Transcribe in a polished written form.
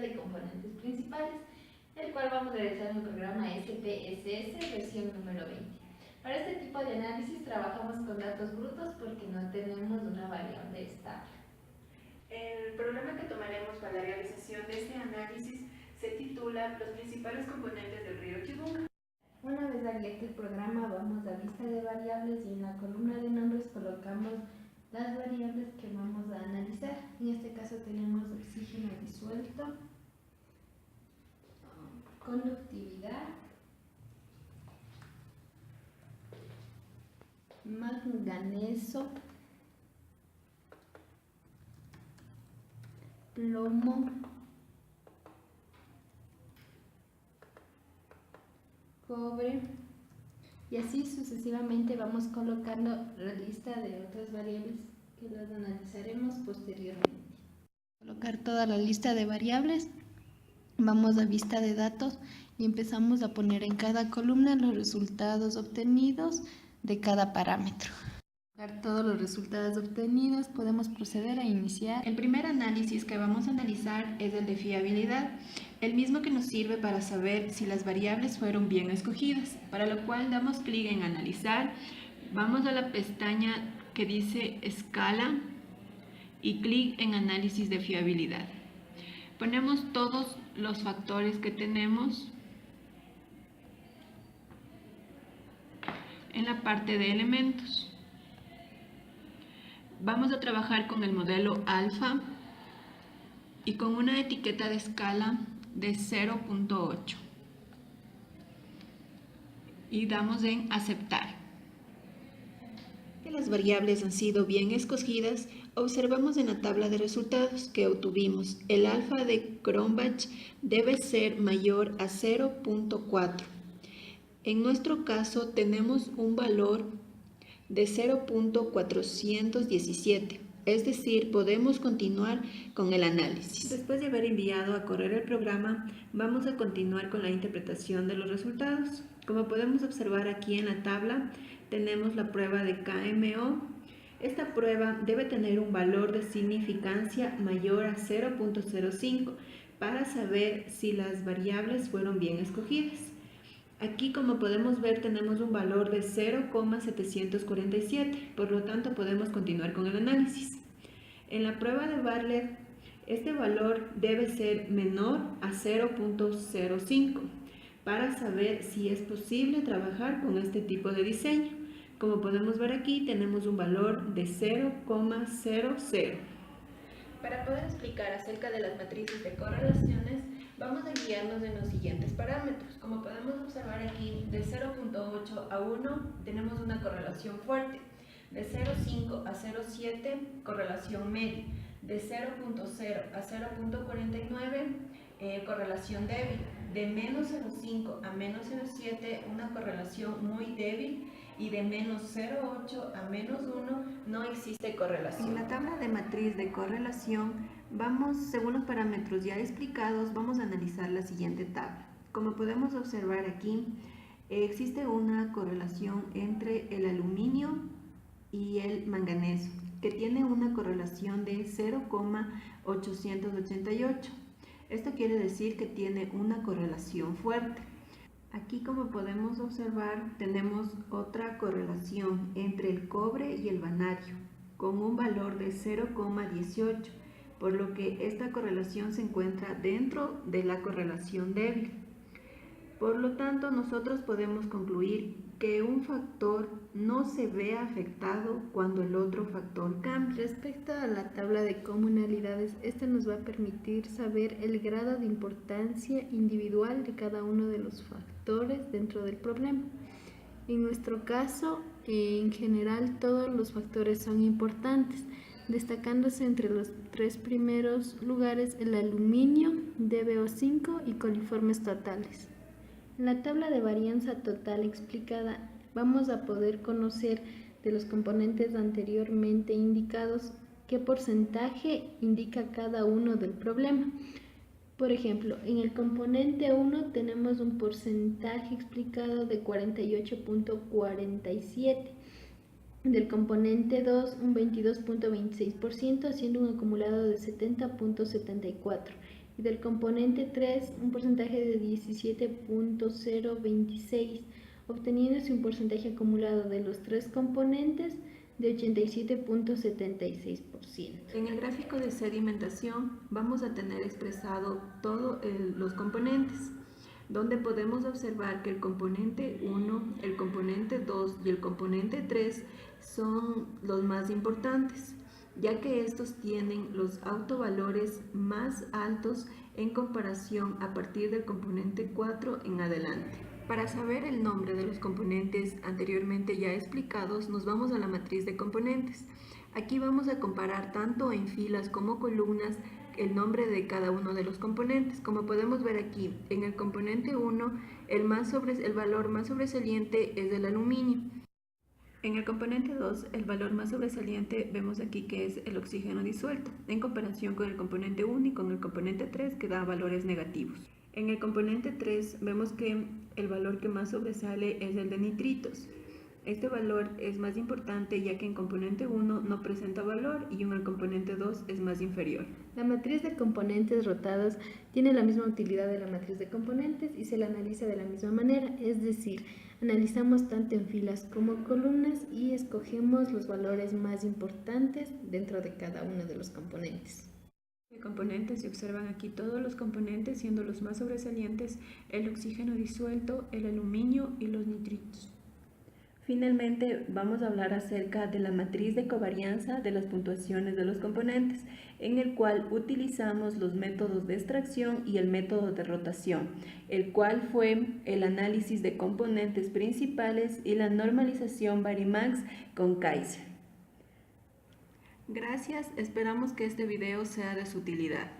De componentes principales, el cual vamos a realizar en el programa SPSS versión número 20. Para este tipo de análisis trabajamos con datos brutos porque no tenemos una variable estable. El programa que tomaremos para la realización de este análisis se titula Los principales componentes del río Chibunga. Una vez abierto el programa, vamos a vista de variables y en la columna de nombres colocamos las variables que vamos a analizar. En este caso tenemos oxígeno disuelto, conductividad, manganeso, plomo, cobre, y así sucesivamente vamos colocando la lista de otras variables que las analizaremos posteriormente. Colocar toda la lista de variables, vamos a vista de datos y empezamos a poner en cada columna los resultados obtenidos de cada parámetro. Para todos los resultados obtenidos podemos proceder a iniciar. El primer análisis que vamos a analizar es el de fiabilidad, el mismo que nos sirve para saber si las variables fueron bien escogidas, para lo cual damos clic en analizar, vamos a la pestaña que dice escala y clic en análisis de fiabilidad. Ponemos todos los factores que tenemos en la parte de elementos. Vamos a trabajar con el modelo alfa y con una etiqueta de escala de 0.8 y damos en aceptar. Que las variables han sido bien escogidas, observamos en la tabla de resultados que obtuvimos el alfa de Cronbach debe ser mayor a 0.4. En nuestro caso tenemos un valor de 0.417, es decir, podemos continuar con el análisis. Después de haber enviado a correr el programa, vamos a continuar con la interpretación de los resultados. Como podemos observar aquí en la tabla, tenemos la prueba de KMO. Esta prueba debe tener un valor de significancia mayor a 0.05 para saber si las variables fueron bien escogidas. Aquí, como podemos ver, tenemos un valor de 0,747, por lo tanto podemos continuar con el análisis. En la prueba de Bartlett, este valor debe ser menor a 0.05 para saber si es posible trabajar con este tipo de diseño. Como podemos ver aquí, tenemos un valor de 0,00. Para poder explicar acerca de las matrices de correlaciones, vamos a guiarnos en los siguientes parámetros. Como podemos observar aquí, de 0.8 a 1 tenemos una correlación fuerte, de 0.5 a 0.7 correlación media, de 0.0 a 0.49 correlación débil, de menos 0.5 a menos 0.7 una correlación muy débil, y de menos 0.8 a menos 1 no existe correlación. En la tabla de matriz de correlación, según los parámetros ya explicados, vamos a analizar la siguiente tabla. Como podemos observar aquí, existe una correlación entre el aluminio y el manganeso, que tiene una correlación de 0,888. Esto quiere decir que tiene una correlación fuerte. Aquí, como podemos observar, tenemos otra correlación entre el cobre y el vanadio, con un valor de 0,18, por lo que esta correlación se encuentra dentro de la correlación débil. Por lo tanto, nosotros podemos concluir que un factor no se ve afectado cuando el otro factor cambia. Respecto a la tabla de comunalidades, esta nos va a permitir saber el grado de importancia individual de cada uno de los factores dentro del problema. En nuestro caso, en general todos los factores son importantes, destacándose entre los 3 primeros lugares el aluminio, DBO5 y coliformes totales. En la tabla de varianza total explicada vamos a poder conocer de los componentes anteriormente indicados qué porcentaje indica cada uno del problema. Por ejemplo, en el componente 1 tenemos un porcentaje explicado de 48.47%, del componente 2 un 22.26%, haciendo un acumulado de 70.74%, y del componente 3 un porcentaje de 17.026%, obteniéndose un porcentaje acumulado de los 3 componentes de 87.76%. En el gráfico de sedimentación vamos a tener expresado todos los componentes, donde podemos observar que el componente 1, el componente 2 y el componente 3 son los más importantes, ya que estos tienen los autovalores más altos en comparación a partir del componente 4 en adelante. Para saber el nombre de los componentes anteriormente ya explicados, nos vamos a la matriz de componentes. Aquí vamos a comparar tanto en filas como columnas el nombre de cada uno de los componentes. Como podemos ver aquí, en el componente 1, el valor más sobresaliente es el aluminio. En el componente 2, el valor más sobresaliente vemos aquí que es el oxígeno disuelto, en comparación con el componente 1 y con el componente 3, que da valores negativos. En el componente 3 vemos que el valor que más sobresale es el de nitritos. Este valor es más importante ya que en componente 1 no presenta valor y en el componente 2 es más inferior. La matriz de componentes rotados tiene la misma utilidad de la matriz de componentes y se la analiza de la misma manera, es decir, analizamos tanto en filas como columnas y escogemos los valores más importantes dentro de cada uno de los componentes. De componentes se observan aquí todos los componentes, siendo los más sobresalientes el oxígeno disuelto, el aluminio y los nitritos. Finalmente, vamos a hablar acerca de la matriz de covarianza de las puntuaciones de los componentes, en el cual utilizamos los métodos de extracción y el método de rotación, el cual fue el análisis de componentes principales y la normalización Varimax con Kaiser. Gracias, esperamos que este video sea de su utilidad.